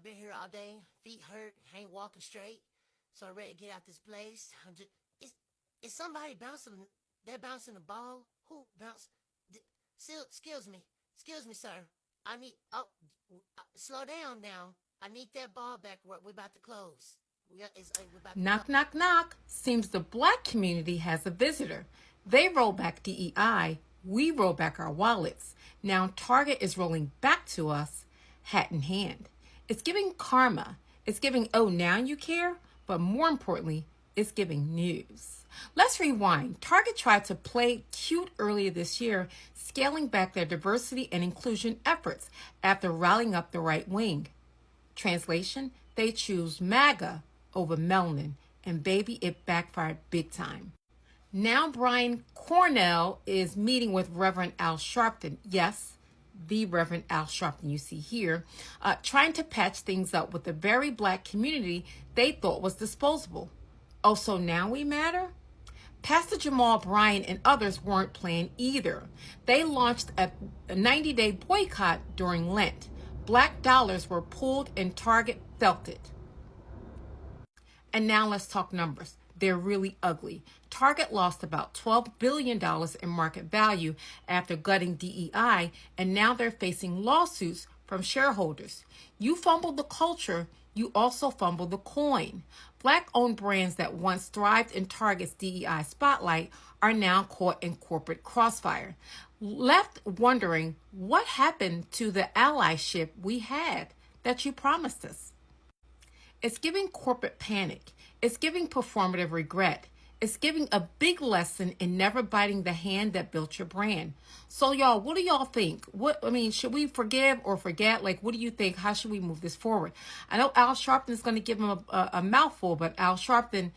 I've been here all day. Feet hurt. Ain't walking straight. So I'm ready to get out this place. Is somebody bouncing? They're bouncing the ball. Who bounce? Excuse me. Excuse me, sir. I need. Slow down now. I need that ball back. We're about to close. We're about to Knock, knock, knock. Seems the black community has a visitor. They roll back DEI. We roll back our wallets. Now Target is rolling back to us, hat in hand. It's giving karma. It's giving, oh, now you care? But more importantly, it's giving news. Let's rewind. Target tried to play cute earlier this year, scaling back their diversity and inclusion efforts after rallying up the right wing. Translation, they choose MAGA over melanin, and baby, it backfired big time. Now Brian Cornell is meeting with Reverend Al Sharpton. Yes, the Reverend Al Sharpton you see here, trying to patch things up with the very black community they thought was disposable. Oh, so now we matter? Pastor Jamal Bryant and others weren't playing either. They launched a 90-day boycott during Lent. Black dollars were pulled and Target felt it. And now let's talk numbers. They're really ugly. Target lost about $12 billion in market value after gutting DEI, and now they're facing lawsuits from shareholders. You fumbled the culture, you also fumbled the coin. Black-owned brands that once thrived in Target's DEI spotlight are now caught in corporate crossfire. Left wondering what happened to the allyship we had that you promised us. It's giving corporate panic. It's giving performative regret. It's giving a big lesson in never biting the hand that built your brand. So y'all, what do y'all think? Should we forgive or forget? Like, what do you think? How should we move this forward? I know Al Sharpton is going to give him a mouthful, but Al Sharpton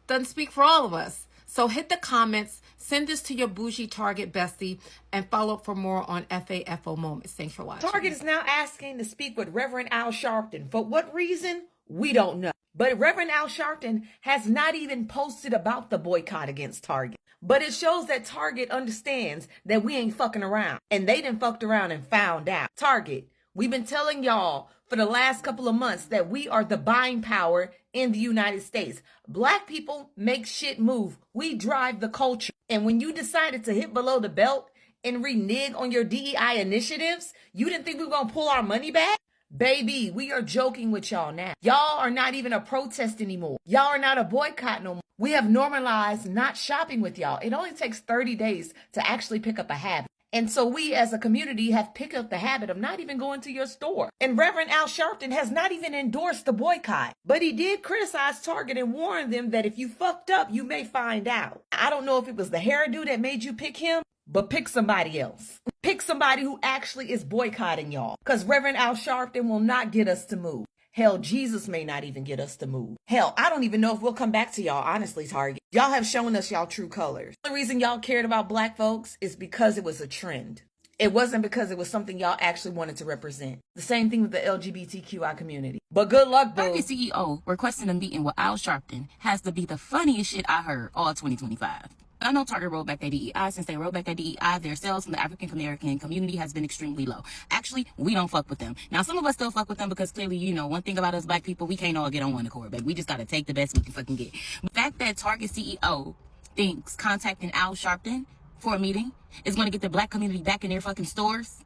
doesn't speak for all of us. So hit the comments, send this to your bougie Target bestie, and follow up for more on FAFO Moments. Thanks for watching. Target is now asking to speak with Reverend Al Sharpton. For what reason? We don't know. But Reverend Al Sharpton has not even posted about the boycott against Target. But it shows that Target understands that we ain't fucking around. And they done fucked around and found out. Target, we've been telling y'all for the last couple of months that we are the buying power in the United States. Black people make shit move. We drive the culture. And when you decided to hit below the belt and renege on your DEI initiatives, you didn't think we were going to pull our money back? Baby, we are joking with y'all now. Y'all are not even a protest anymore. Y'all are not a boycott no more. We have normalized not shopping with y'all. It only takes 30 days to actually pick up a habit. And so we as a community have picked up the habit of not even going to your store. And Reverend Al Sharpton has not even endorsed the boycott. But he did criticize Target and warn them that if you fucked up, you may find out. I don't know if it was the hairdo that made you pick him, but pick somebody else. Pick somebody who actually is boycotting y'all. Because Reverend Al Sharpton will not get us to move. Hell, Jesus may not even get us to move. Hell, I don't even know if we'll come back to y'all, honestly, Target. Y'all have shown us y'all true colors. The reason y'all cared about black folks is because it was a trend. It wasn't because it was something y'all actually wanted to represent. The same thing with the LGBTQI community. But good luck, boo. Target CEO requesting a meeting with Al Sharpton has to be the funniest shit I heard all 2025. I know Target rolled back their DEI. Since they rolled back their DEI, their sales from the African American community has been extremely low. Actually, we don't fuck with them. Now, some of us still fuck with them because clearly, you know, one thing about us black people, we can't all get on one accord, baby. We just gotta take the best we can fucking get. The fact that Target CEO thinks contacting Al Sharpton for a meeting is gonna get the black community back in their fucking stores.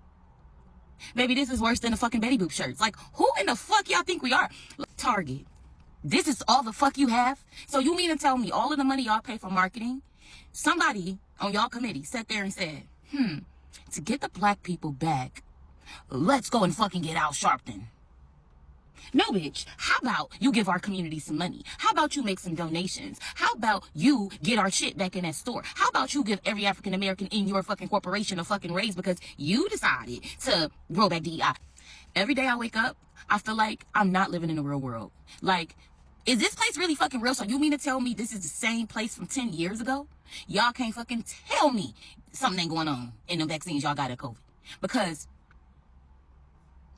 Baby, this is worse than the fucking Betty Boop shirts. Like, who in the fuck y'all think we are? Look, Target, this is all the fuck you have? So you mean to tell me all of the money y'all pay for marketing, somebody on y'all committee sat there and said, to get the black people back, let's go and fucking get Al Sharpton. No, bitch. How about you give our community some money? How about you make some donations? How about you get our shit back in that store? How about you give every African American in your fucking corporation a fucking raise because you decided to roll back DEI? Every day I wake up, I feel like I'm not living in the real world. Like, is this place really fucking real? So you mean to tell me this is the same place from 10 years ago? Y'all can't fucking tell me something ain't going on in the vaccines y'all got at COVID. Because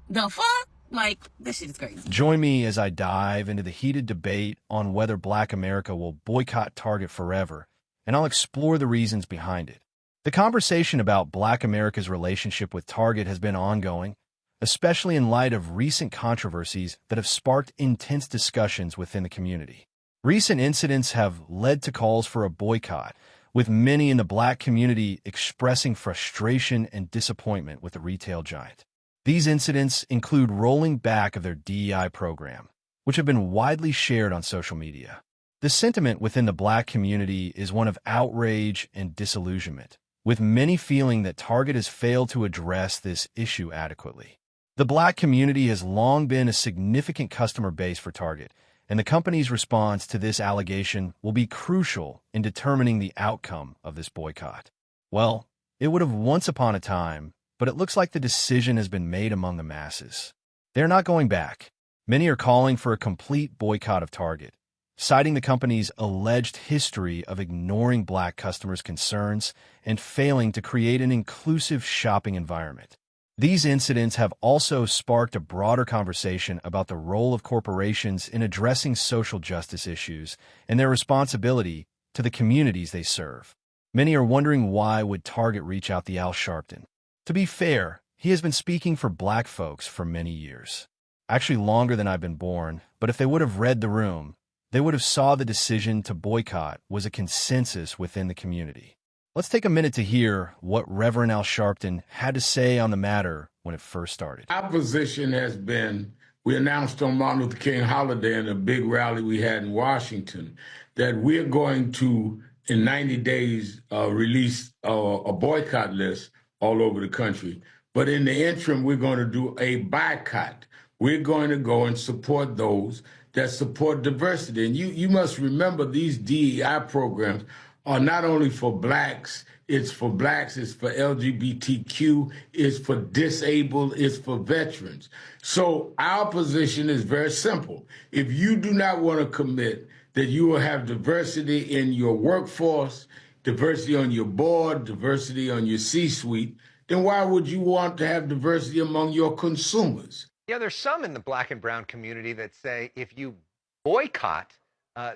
the fuck? Like, this shit is crazy. Join me as I dive into the heated debate on whether Black America will boycott Target forever, and I'll explore the reasons behind it. The conversation about Black America's relationship with Target has been ongoing, especially in light of recent controversies that have sparked intense discussions within the community. Recent incidents have led to calls for a boycott, with many in the Black community expressing frustration and disappointment with the retail giant. These incidents include rolling back of their DEI program, which have been widely shared on social media. The sentiment within the Black community is one of outrage and disillusionment, with many feeling that Target has failed to address this issue adequately. The Black community has long been a significant customer base for Target, and the company's response to this allegation will be crucial in determining the outcome of this boycott. Well, it would have once upon a time, but it looks like the decision has been made among the masses. They're not going back. Many are calling for a complete boycott of Target, citing the company's alleged history of ignoring Black customers' concerns and failing to create an inclusive shopping environment. These incidents have also sparked a broader conversation about the role of corporations in addressing social justice issues and their responsibility to the communities they serve. Many are wondering, why would Target reach out to Al Sharpton? To be fair, he has been speaking for Black folks for many years. Actually longer than I've been born, but if they would have read the room, they would have saw the decision to boycott was a consensus within the community. Let's take a minute to hear what Reverend Al Sharpton had to say on the matter when it first started. Our position has been, we announced on Martin Luther King holiday in a big rally we had in Washington, that we're going to, in 90 days, release a boycott list all over the country. But in the interim, we're going to do a boycott. We're going to go and support those that support diversity. And you must remember, these DEI programs are not only for Blacks, it's for LGBTQ, it's for disabled, it's for veterans. So our position is very simple. If you do not want to commit that you will have diversity in your workforce, diversity on your board, diversity on your C-suite, then why would you want to have diversity among your consumers? Yeah, there's some in the Black and brown community that say if you boycott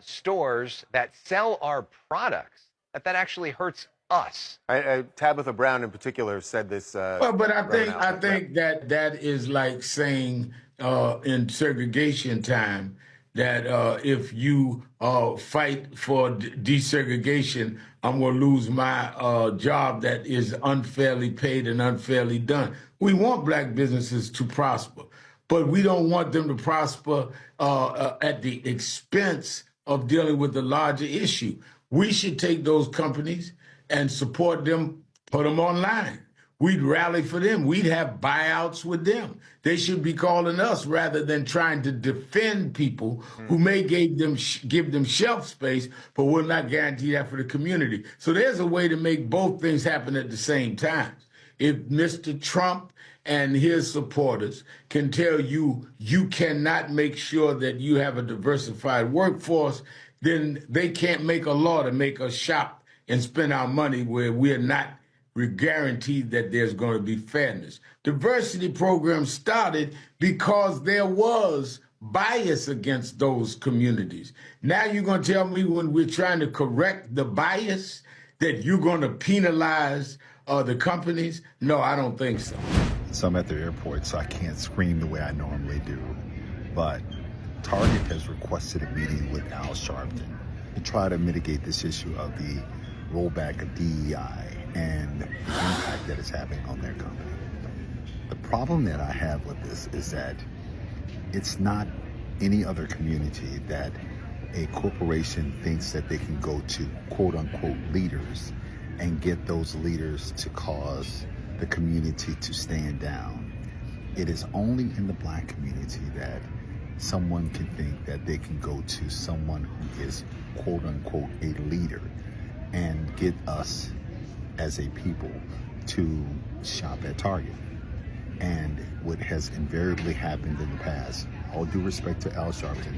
stores that sell our products, that actually hurts us. Tabitha Brown in particular said this. But I think that is like saying in segregation time that if you fight for desegregation, I'm going to lose my job that is unfairly paid and unfairly done. We want Black businesses to prosper, but we don't want them to prosper at the expense of dealing with the larger issue. We should take those companies and support them, put them online. We'd rally for them. We'd have buyouts with them. They should be calling us rather than trying to defend people who may give them shelf space, but will not guarantee that for the community. So there's a way to make both things happen at the same time. If Mr. Trump and his supporters can tell you you cannot make sure that you have a diversified workforce, then they can't make a law to make us shop and spend our money where we're not guaranteed that there's going to be fairness. Diversity programs started because there was bias against those communities. Now you're going to tell me, when we're trying to correct the bias, that you're going to penalize the companies? No, I don't think so. So I'm at the airport, so I can't scream the way I normally do. But Target has requested a meeting with Al Sharpton to try to mitigate this issue of the rollback of DEI and the impact that it's having on their company. The problem that I have with this is that it's not any other community that a corporation thinks that they can go to quote unquote leaders and get those leaders to cause the community to stand down. It is only in the Black community that someone can think that they can go to someone who is quote unquote a leader and get us as a people to shop at Target. And what has invariably happened in the past, all due respect to Al Sharpton,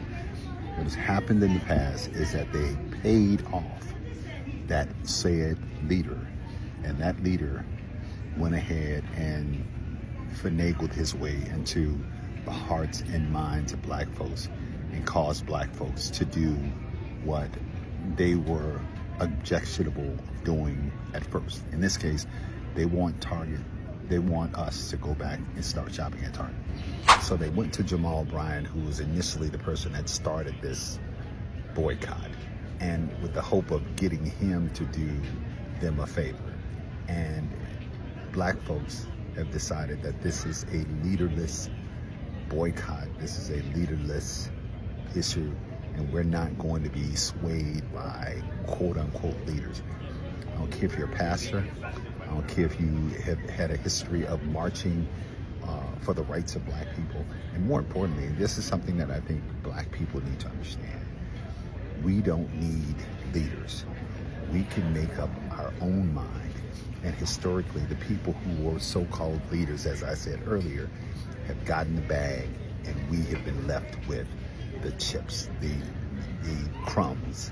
what has happened in the past is that they paid off that said leader, and that leader went ahead and finagled his way into the hearts and minds of Black folks and caused Black folks to do what they were objectionable of doing at first. In this case, they want Target They want us to go back and start shopping at Target. So they went to Jamal Bryant, who was initially the person that started this boycott, and with the hope of getting him to do them a favor. And black folks have decided that this is a leaderless boycott. This is a leaderless issue, and we're not going to be swayed by quote-unquote leaders. I don't care if you're a pastor. I don't care if you have had a history of marching for the rights of black people. And more importantly, this is something that I think black people need to understand. We don't need leaders. We can make up our own mind. And historically, the people who were so-called leaders, as I said earlier, have gotten the bag, and we have been left with the chips, the crumbs.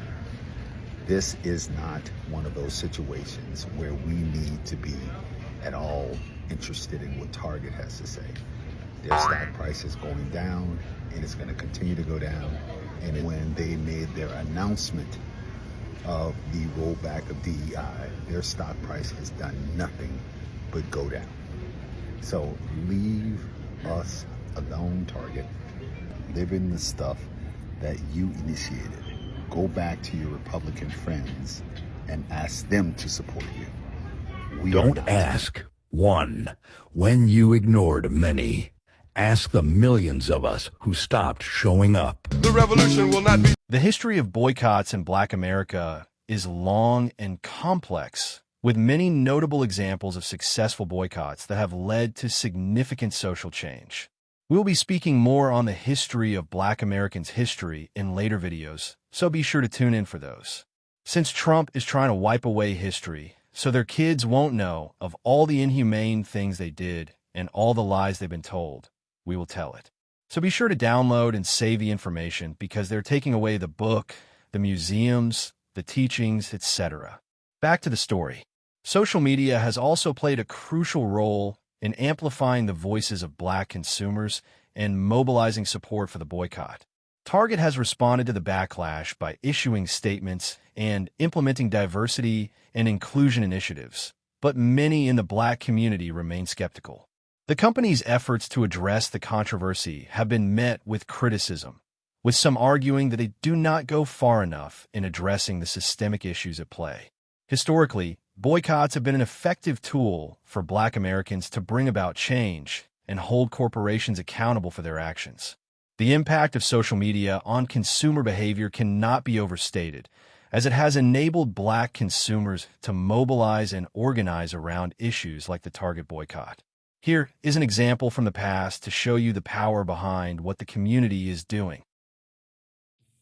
This is not one of those situations where we need to be at all interested in what Target has to say. Their stock price is going down, and it's going to continue to go down. And when they made their announcement of the rollback of DEI, their stock price has done nothing but go down. So leave us alone, Target. Live in the stuff that you initiated. Go back to your Republican friends and ask them to support you. Don't ask one when you ignored many. Ask the millions of us who stopped showing up. The revolution will not be. The history of boycotts in Black America is long and complex, with many notable examples of successful boycotts that have led to significant social change. We'll be speaking more on the history of Black Americans' history in later videos, so be sure to tune in for those. Since Trump is trying to wipe away history, so their kids won't know of all the inhumane things they did and all the lies they've been told, we will tell it. So be sure to download and save the information, because they're taking away the book, the museums, the teachings, etc. Back to the story. Social media has also played a crucial role in amplifying the voices of Black consumers and mobilizing support for the boycott. Target has responded to the backlash by issuing statements and implementing diversity and inclusion initiatives, but many in the Black community remain skeptical. The company's efforts to address the controversy have been met with criticism, with some arguing that they do not go far enough in addressing the systemic issues at play. Historically, boycotts have been an effective tool for Black Americans to bring about change and hold corporations accountable for their actions. The impact of social media on consumer behavior cannot be overstated, as it has enabled Black consumers to mobilize and organize around issues like the Target boycott. Here is an example from the past to show you the power behind what the community is doing.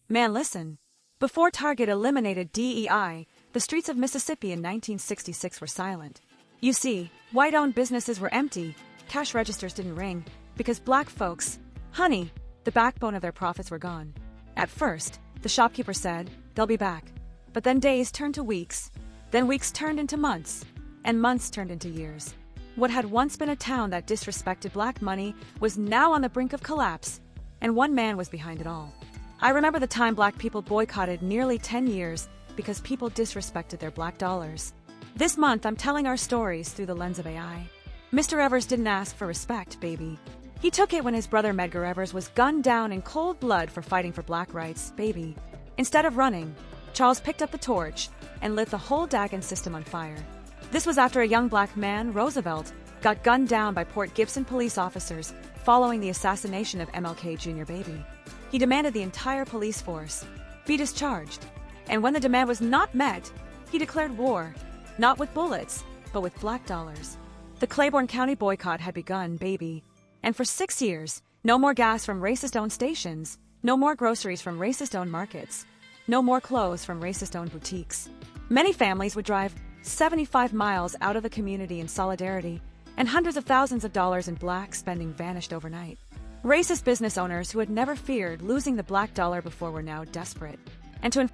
Man, listen. Before Target eliminated DEI, the streets of Mississippi in 1966 were silent. You see, white-owned businesses were empty, cash registers didn't ring, because Black folks, honey, the backbone of their profits were gone. At first, the shopkeeper said, they'll be back. But then days turned to weeks, then weeks turned into months, and months turned into years. What had once been a town that disrespected Black money was now on the brink of collapse, and one man was behind it all. I remember the time Black people boycotted nearly 10 years because people disrespected their Black dollars. This month, I'm telling our stories through the lens of AI. Mr. Evers didn't ask for respect, baby. He took it when his brother Medgar Evers was gunned down in cold blood for fighting for Black rights, baby. Instead of running, Charles picked up the torch and lit the whole Dagon system on fire. This was after a young Black man, Roosevelt, got gunned down by Port Gibson police officers following the assassination of MLK Jr. baby. He demanded the entire police force be discharged, and when the demand was not met, he declared war, not with bullets, but with Black dollars. The Claiborne County boycott had begun, baby, and for 6 years, no more gas from racist-owned stations, no more groceries from racist-owned markets, no more clothes from racist-owned boutiques. Many families would drive 75 miles out of the community in solidarity, and hundreds of thousands of dollars in Black spending vanished overnight. Racist business owners who had never feared losing the Black dollar before were now desperate. And to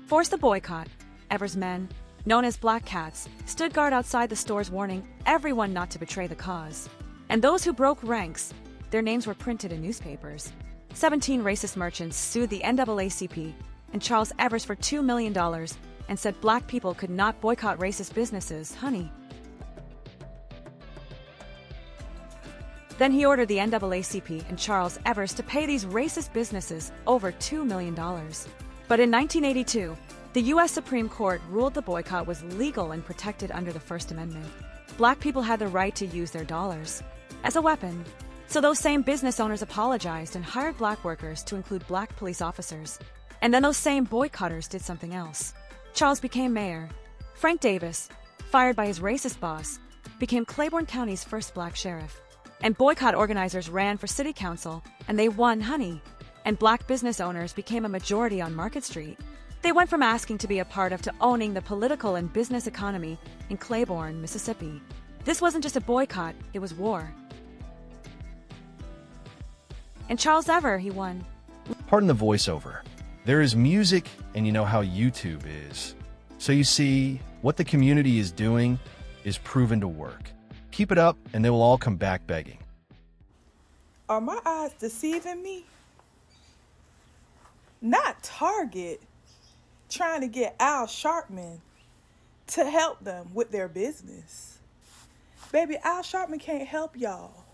enforce the boycott, Evers' men, known as Black Cats, stood guard outside the stores warning everyone not to betray the cause. And those who broke ranks, their names were printed in newspapers. 17 racist merchants sued the NAACP and Charles Evers for $2 million and said Black people could not boycott racist businesses, honey. Then he ordered the NAACP and Charles Evers to pay these racist businesses over $2 million. But in 1982, the U.S. Supreme Court ruled the boycott was legal and protected under the First Amendment. Black people had the right to use their dollars as a weapon. So those same business owners apologized and hired black workers to include black police officers. And then those same boycotters did something else. Charles became mayor. Frank Davis, fired by his racist boss, became Claiborne County's first black sheriff. And boycott organizers ran for city council, and they won Honey. And black business owners became a majority on Market Street. They went from asking to be a part of to owning the political and business economy in Claiborne, Mississippi. This wasn't just a boycott, it was war. And Charles Evers, he won. Pardon the voiceover. There is music, and you know how YouTube is. So you see, what the community is doing is proven to work. Keep it up, and they will all come back begging. Are my eyes deceiving me? Not Target trying to get Al Sharpton to help them with their business. Baby, Al Sharpton can't help y'all.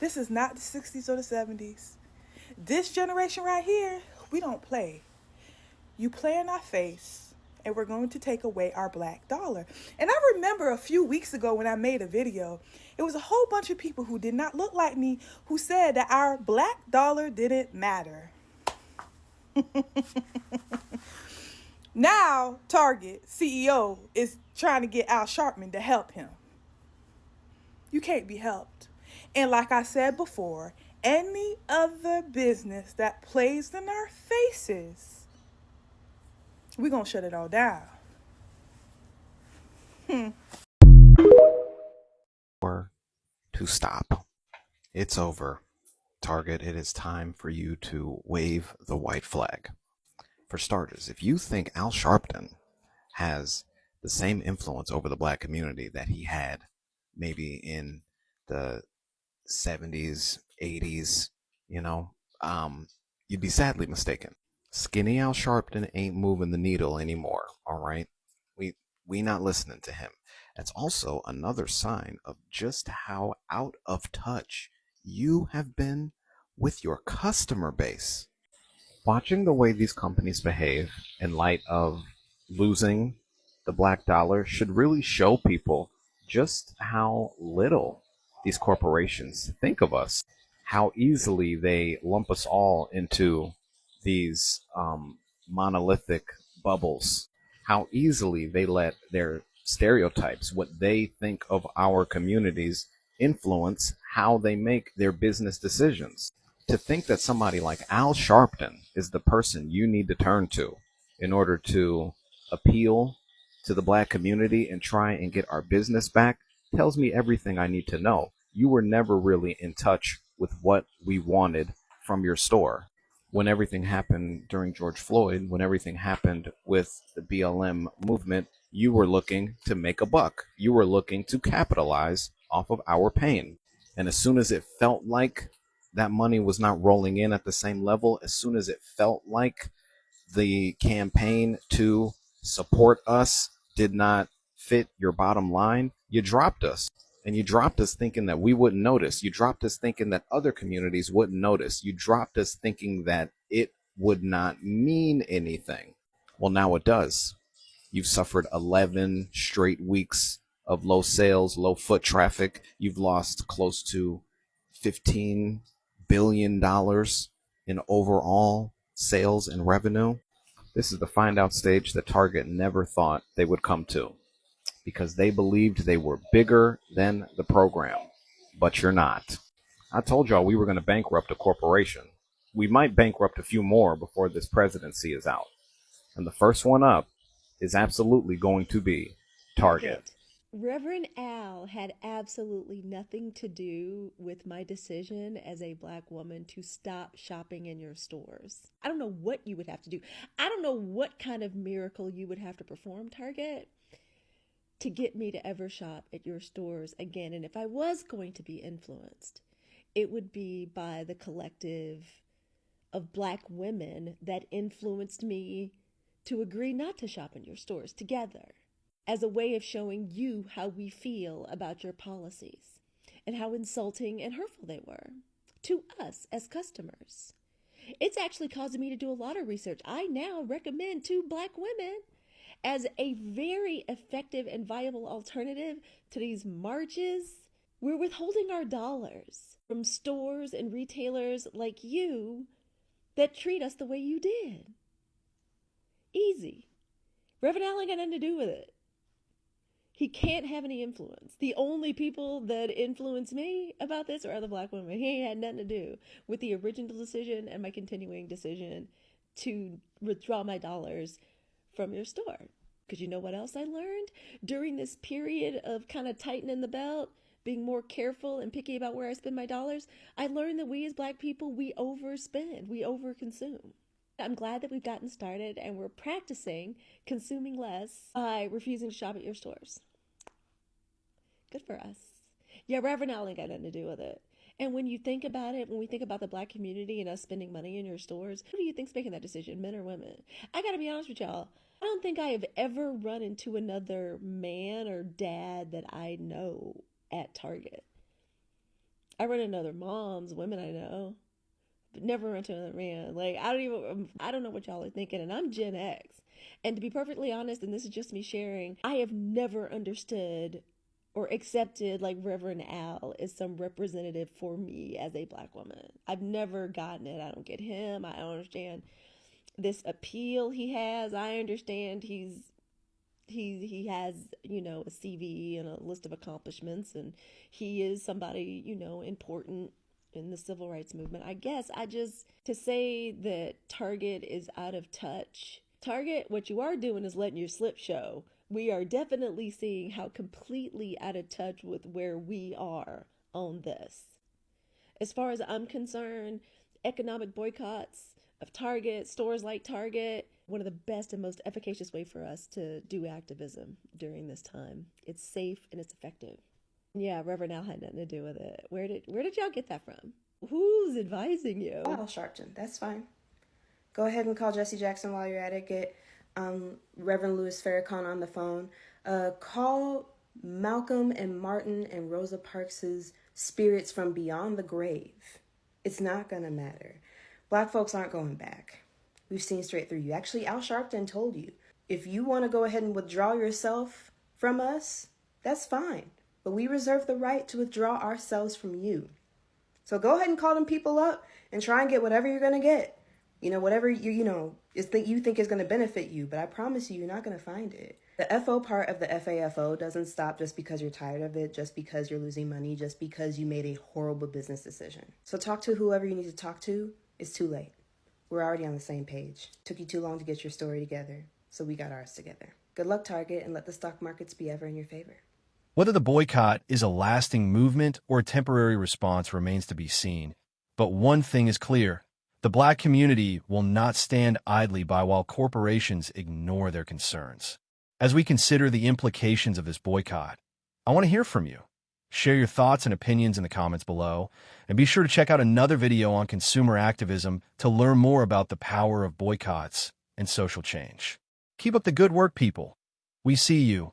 This is not the 60s or the 70s. This generation right here, we don't play. You play in our face, and we're going to take away our black dollar. And I remember a few weeks ago when I made a video, it was a whole bunch of people who did not look like me who said that our black dollar didn't matter. Now, Target CEO is trying to get Al Sharpton to help him. You can't be helped. And like I said before, any other business that plays in our faces, we're going to shut it all down. Or to stop. It's over. Target, it is time for you to wave the white flag. For starters, if you think Al Sharpton has the same influence over the black community that he had maybe in the 70s, 80s, you'd be sadly mistaken. Skinny Al Sharpton ain't moving the needle anymore, all right? We not listening to him. That's also another sign of just how out of touch you have been with your customer base. Watching the way these companies behave in light of losing the black dollar should really show people just how little these corporations think of us, how easily they lump us all into these monolithic bubbles, how easily they let their stereotypes, what they think of our communities, influence how they make their business decisions. To think that somebody like Al Sharpton is the person you need to turn to in order to appeal to the black community and try and get our business back tells me everything I need to know. You were never really in touch with what we wanted from your store. When everything happened during George Floyd, when everything happened with the BLM movement, you were looking to make a buck. You were looking to capitalize off of our pain. And as soon as it felt like that money was not rolling in at the same level, as soon as it felt like the campaign to support us did not fit your bottom line, you dropped us. And you dropped us thinking that we wouldn't notice. You dropped us thinking that other communities wouldn't notice. You dropped us thinking that it would not mean anything. Well, now it does. You've suffered 11 straight weeks of low sales, low foot traffic. You've lost close to $15 billion in overall sales and revenue. This is the find out stage that Target never thought they would come to, because they believed they were bigger than the program. But you're not. I told y'all we were going to bankrupt a corporation. We might bankrupt a few more before this presidency is out. And the first one up is absolutely going to be Target. Reverend Al had absolutely nothing to do with my decision as a black woman to stop shopping in your stores. I don't know what you would have to do. I don't know what kind of miracle you would have to perform, Target, to get me to ever shop at your stores again. And if I was going to be influenced, it would be by the collective of black women that influenced me to agree not to shop in your stores together, as a way of showing you how we feel about your policies. and how insulting and hurtful they were to us as customers. It's actually causing me to do a lot of research. I now recommend to Black women as a very effective and viable alternative to these marches. We're withholding our dollars from stores and retailers like you that treat us the way you did. Easy. Reverend Al ain't got nothing to do with it. He can't have any influence. The only people that influence me about this are other Black women. He ain't had nothing to do with the original decision and my continuing decision to withdraw my dollars from your store. Because you know what else I learned during this period of kind of tightening the belt, being more careful and picky about where I spend my dollars? I learned that we as Black people, we overspend, we overconsume. I'm glad that we've gotten started and we're practicing consuming less by refusing to shop at your stores. Good for us. Yeah, Reverend Al ain't got nothing to do with it. And when you think about it, when we think about the Black community and us spending money in your stores, who do you think's making that decision, men or women? I gotta be honest with y'all. I don't think I have ever run into another man or dad that I know at Target. I run into other moms, women I know, but never run into another man. Like, I don't know what y'all are thinking, and I'm Gen X. And to be perfectly honest, and this is just me sharing, I have never understood or accepted like Reverend Al as some representative for me as a Black woman. I've never gotten it. I don't get him. I don't understand this appeal he has. I understand he has, you know, a CV and a list of accomplishments, and he is somebody, you know, important in the civil rights movement. I guess to say that Target is out of touch. Target, what you are doing is letting your slip show. We are definitely seeing how completely out of touch with where we are on this. As far as I'm concerned, economic boycotts of Target, stores like Target, one of the best and most efficacious way for us to do activism during this time. It's safe and it's effective. Yeah, Reverend Al had nothing to do with it. Where did y'all get that from? Who's advising you? Al Sharpton, that's fine. Go ahead and call Jesse Jackson while you're at it. Get Reverend Louis Farrakhan on the phone. Call Malcolm and Martin and Rosa Parks' spirits from beyond the grave. It's not going to matter. Black folks aren't going back. We've seen straight through you. Actually, Al Sharpton told you, if you want to go ahead and withdraw yourself from us, that's fine. But we reserve the right to withdraw ourselves from you. So go ahead and call them people up and try and get whatever you're going to get. You know, whatever you think is going to benefit you. But I promise you're not going to find it. The FO part of the FAFO doesn't stop just because you're tired of it, just because you're losing money, just because you made a horrible business decision. So talk to whoever you need to talk to. It's too late. We're already on the same page. Took you too long to get your story together, so we got ours together. Good luck, Target, and let the stock markets be ever in your favor. Whether the boycott is a lasting movement or a temporary response remains to be seen. But one thing is clear. The Black community will not stand idly by while corporations ignore their concerns. As we consider the implications of this boycott, I want to hear from you. Share your thoughts and opinions in the comments below, and be sure to check out another video on consumer activism to learn more about the power of boycotts and social change. Keep up the good work, people. We see you.